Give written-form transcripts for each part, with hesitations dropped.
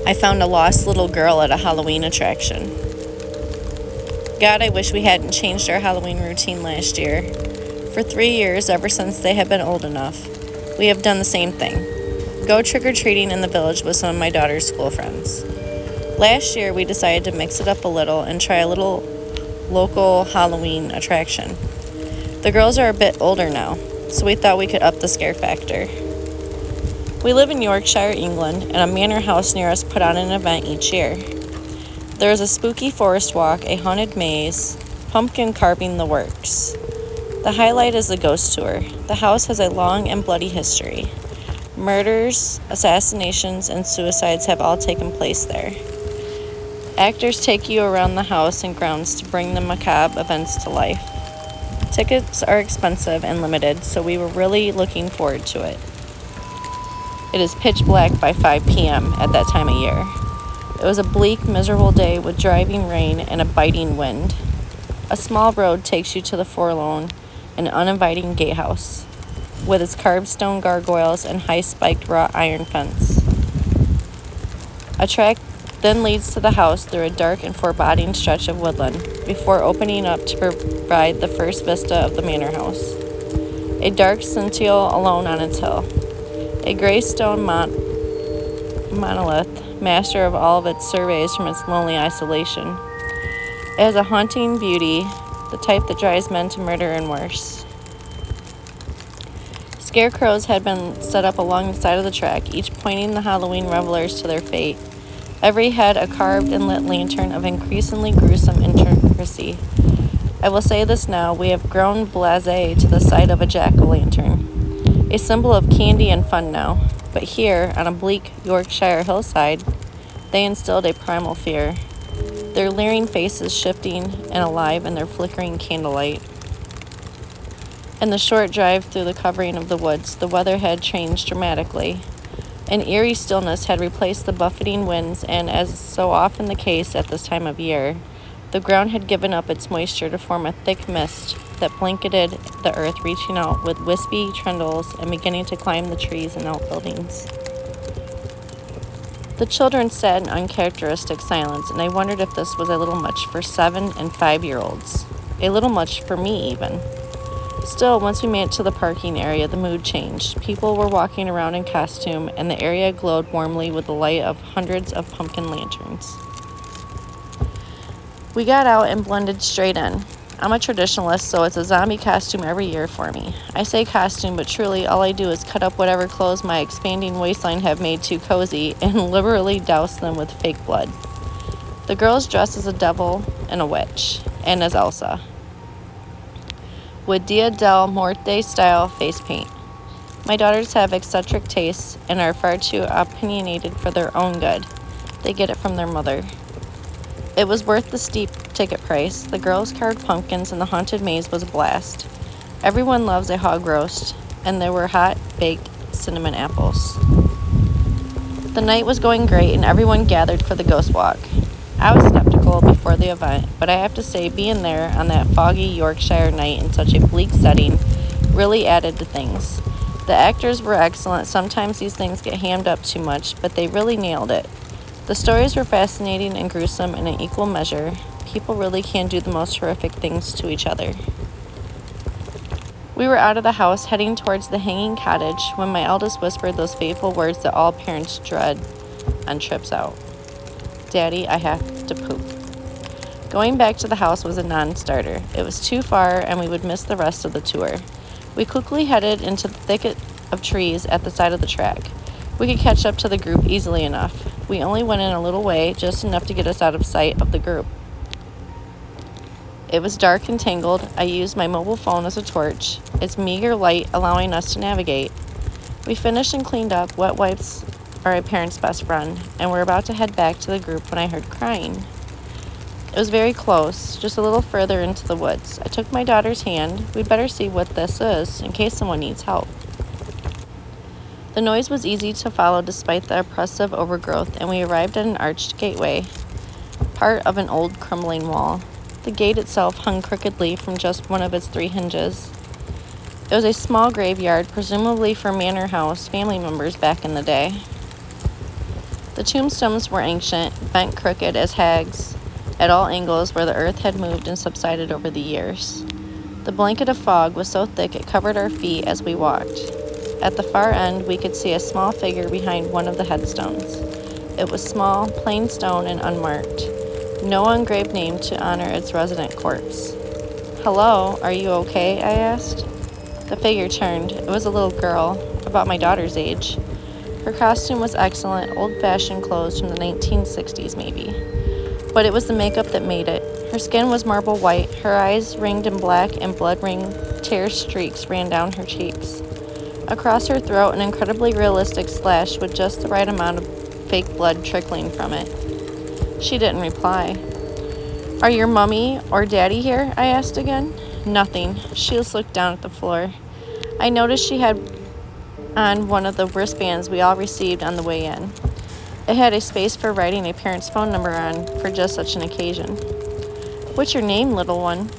I found a lost little girl at a Halloween attraction. God, I wish we hadn't changed our Halloween routine last year. For 3 years, ever since they have been old enough, we have done the same thing. Go trick-or-treating in the village with some of my daughter's school friends. Last year, we decided to mix it up a little and try a little local Halloween attraction. The girls are a bit older now, so we thought we could up the scare factor. We live in Yorkshire, England, and a manor house near us put on an event each year. There is a spooky forest walk, a haunted maze, pumpkin carving, the works. The highlight is the ghost tour. The house has a long and bloody history. Murders, assassinations, and suicides have all taken place there. Actors take you around the house and grounds to bring the macabre events to life. Tickets are expensive and limited, so we were really looking forward to it. It is pitch black by 5 p.m. at that time of year. It was a bleak, miserable day with driving rain and a biting wind. A small road takes you to the forlorn and uninviting gatehouse, with its carved stone gargoyles and high-spiked wrought iron fence. A track then leads to the house through a dark and foreboding stretch of woodland before opening up to provide the first vista of the manor house. A dark sentinel alone on its hill. A gray stone monolith, master of all of its surveys from its lonely isolation. It has a haunting beauty, the type that drives men to murder and worse. Scarecrows had been set up along the side of the track, each pointing the Halloween revelers to their fate. Every head a carved and lit lantern of increasingly gruesome intricacy. I will say this now, we have grown blasé to the sight of a jack-o'-lantern, a symbol of candy and fun now. But here, on a bleak Yorkshire hillside, they instilled a primal fear, their leering faces shifting and alive in their flickering candlelight. In the short drive through the covering of the woods, the weather had changed dramatically. An eerie stillness had replaced the buffeting winds, and as so often the case at this time of year, the ground had given up its moisture to form a thick mist that blanketed the earth, reaching out with wispy tendrils and beginning to climb the trees and outbuildings. The children sat in uncharacteristic silence, and I wondered if this was a little much for 7 and 5-year-olds. A little much for me, even. Still, once we made it to the parking area, the mood changed. People were walking around in costume, and the area glowed warmly with the light of hundreds of pumpkin lanterns. We got out and blended straight in. I'm a traditionalist, so it's a zombie costume every year for me. I say costume, but truly all I do is cut up whatever clothes my expanding waistline have made too cozy and liberally douse them with fake blood. The girls dress as a devil and a witch, and as Elsa, with Dia del Muerte style face paint. My daughters have eccentric tastes and are far too opinionated for their own good. They get it from their mother. It was worth the steep ticket price. The girls carved pumpkins and the haunted maze was a blast. Everyone loves a hog roast, and there were hot, baked cinnamon apples. The night was going great and everyone gathered for the ghost walk. I was skeptical before the event, but I have to say being there on that foggy Yorkshire night in such a bleak setting really added to things. The actors were excellent. Sometimes these things get hammed up too much, but they really nailed it. The stories were fascinating and gruesome in an equal measure. People really can do the most horrific things to each other. We were out of the house heading towards the hanging cottage when my eldest whispered those fateful words that all parents dread on trips out. Daddy, I have to poop. Going back to the house was a non-starter. It was too far and we would miss the rest of the tour. We quickly headed into the thicket of trees at the side of the track. We could catch up to the group easily enough. We only went in a little way, just enough to get us out of sight of the group. It was dark and tangled. I used my mobile phone as a torch, its meager light allowing us to navigate. We finished and cleaned up. Wet wipes are a parent's best friend, and we're about to head back to the group when I heard crying. It was very close, just a little further into the woods. I took my daughter's hand. We'd better see what this is in case someone needs help. The noise was easy to follow despite the oppressive overgrowth, and we arrived at an arched gateway, part of an old crumbling wall. The gate itself hung crookedly from just one of its 3 hinges. It was a small graveyard, presumably for manor house family members back in the day. The tombstones were ancient, bent crooked as hags at all angles where the earth had moved and subsided over the years. The blanket of fog was so thick it covered our feet as we walked. At the far end, we could see a small figure behind one of the headstones. It was small, plain stone, and unmarked. No engraved name to honor its resident corpse. "Hello, are you okay?" I asked. The figure turned. It was a little girl, about my daughter's age. Her costume was excellent, old-fashioned clothes from the 1960s maybe. But it was the makeup that made it. Her skin was marble white, her eyes ringed in black, and blood-ring tear streaks ran down her cheeks. Across her throat, an incredibly realistic slash with just the right amount of fake blood trickling from it. She didn't reply. "Are your mummy or daddy here?" I asked again. Nothing. She just looked down at the floor. I noticed she had on one of the wristbands we all received on the way in. It had a space for writing a parent's phone number on for just such an occasion. "What's your name, little one?"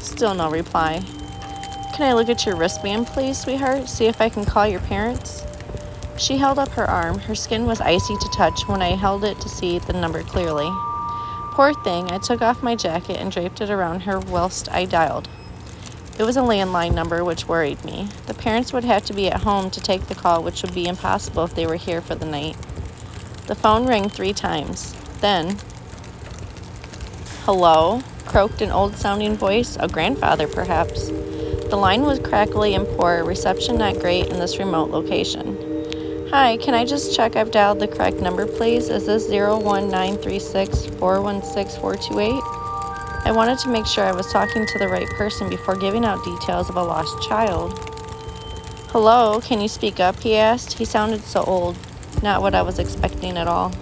Still no reply. "Can I look at your wristband, please, sweetheart? See if I can call your parents?" She held up her arm. Her skin was icy to touch when I held it to see the number clearly. Poor thing, I took off my jacket and draped it around her whilst I dialed. It was a landline number, which worried me. The parents would have to be at home to take the call, which would be impossible if they were here for the night. The phone rang 3 times. Then, "Hello?" croaked an old-sounding voice, a grandfather perhaps. The line was crackly and poor, reception not great in this remote location. "Hi, can I just check I've dialed the correct number, please? Is this 01936416428? I wanted to make sure I was talking to the right person before giving out details of a lost child." "Hello, can you speak up?" he asked. He sounded so old, not what I was expecting at all.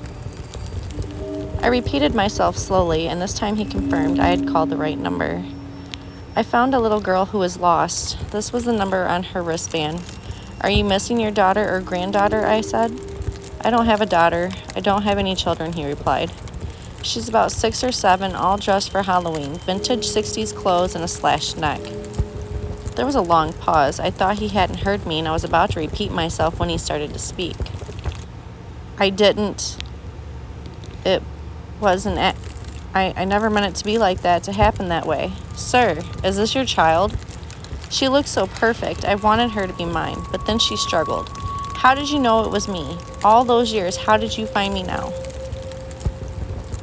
I repeated myself slowly, and this time he confirmed I had called the right number. "I found a little girl who was lost. This was the number on her wristband. Are you missing your daughter or granddaughter?" I said. "I don't have a daughter. I don't have any children," he replied. "She's about 6 or 7, all dressed for Halloween, vintage 60s clothes and a slashed neck." There was a long pause. I thought he hadn't heard me, and I was about to repeat myself when he started to speak. "I didn't. It wasn't. I never meant it to be like that, to happen that way. Sir, is this your child? She looked so perfect. I wanted her to be mine, but then she struggled. How did you know it was me? All those years, how did you find me now?"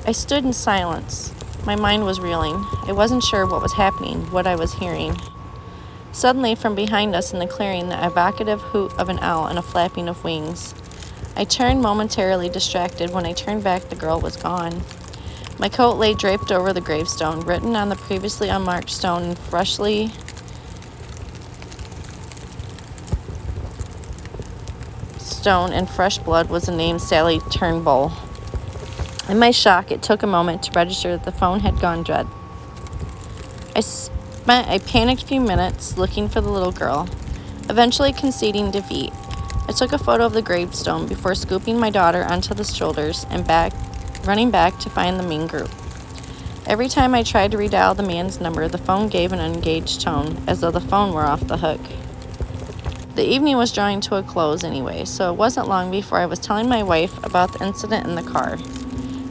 I stood in silence. My mind was reeling. I wasn't sure what was happening, what I was hearing. Suddenly, from behind us in the clearing, the evocative hoot of an owl and a flapping of wings. I turned, momentarily distracted. When I turned back, the girl was gone. My coat lay draped over the gravestone. Written on the previously unmarked stone and fresh blood was the name Sally Turnbull. In my shock, it took a moment to register that the phone had gone dead. I spent a panicked few minutes looking for the little girl, eventually conceding defeat. I took a photo of the gravestone before scooping my daughter onto the shoulders and running back to find the main group. Every time I tried to redial the man's number, the phone gave an unengaged tone, as though the phone were off the hook. The evening was drawing to a close anyway, so it wasn't long before I was telling my wife about the incident in the car.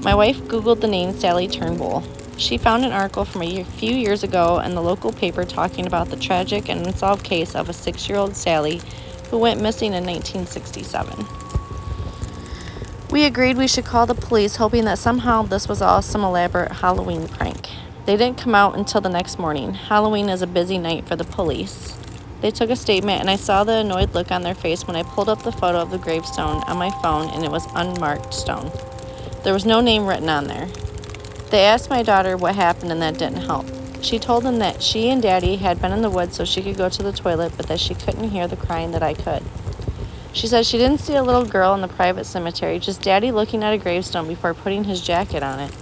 My wife Googled the name Sally Turnbull. She found an article from a few years ago in the local paper talking about the tragic and unsolved case of a 6-year-old Sally who went missing in 1967. We agreed we should call the police, hoping that somehow this was all some elaborate Halloween prank. They didn't come out until the next morning. Halloween is a busy night for the police. They took a statement, and I saw the annoyed look on their face when I pulled up the photo of the gravestone on my phone, and it was unmarked stone. There was no name written on there. They asked my daughter what happened, and that didn't help. She told them that she and Daddy had been in the woods so she could go to the toilet, but that she couldn't hear the crying that I could. She said she didn't see a little girl in the private cemetery, just Daddy looking at a gravestone before putting his jacket on it.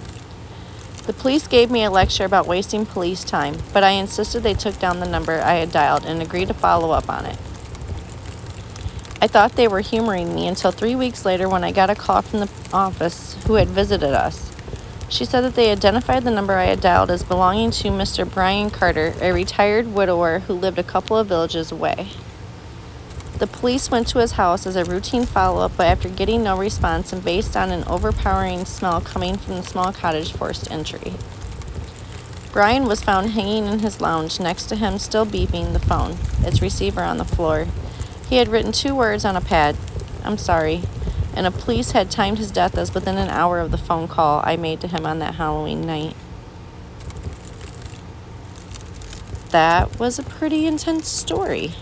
The police gave me a lecture about wasting police time, but I insisted they took down the number I had dialed and agreed to follow up on it. I thought they were humoring me until 3 weeks later when I got a call from the office who had visited us. She said that they identified the number I had dialed as belonging to Mr. Brian Carter, a retired widower who lived a couple of villages away. The police went to his house as a routine follow-up, but after getting no response and based on an overpowering smell coming from the small cottage, forced entry. Brian was found hanging in his lounge, next to him still beeping the phone, its receiver on the floor. He had written 2 words on a pad, "I'm sorry," and a police had timed his death as within an hour of the phone call I made to him on that Halloween night. That was a pretty intense story.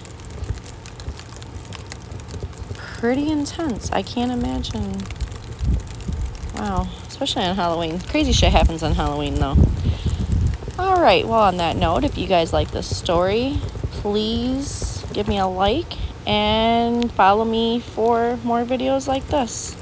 Pretty intense. I can't imagine. Wow. Especially on Halloween. Crazy shit happens on Halloween, though. All right. Well, on that note, if you guys like this story, please give me a like and follow me for more videos like this.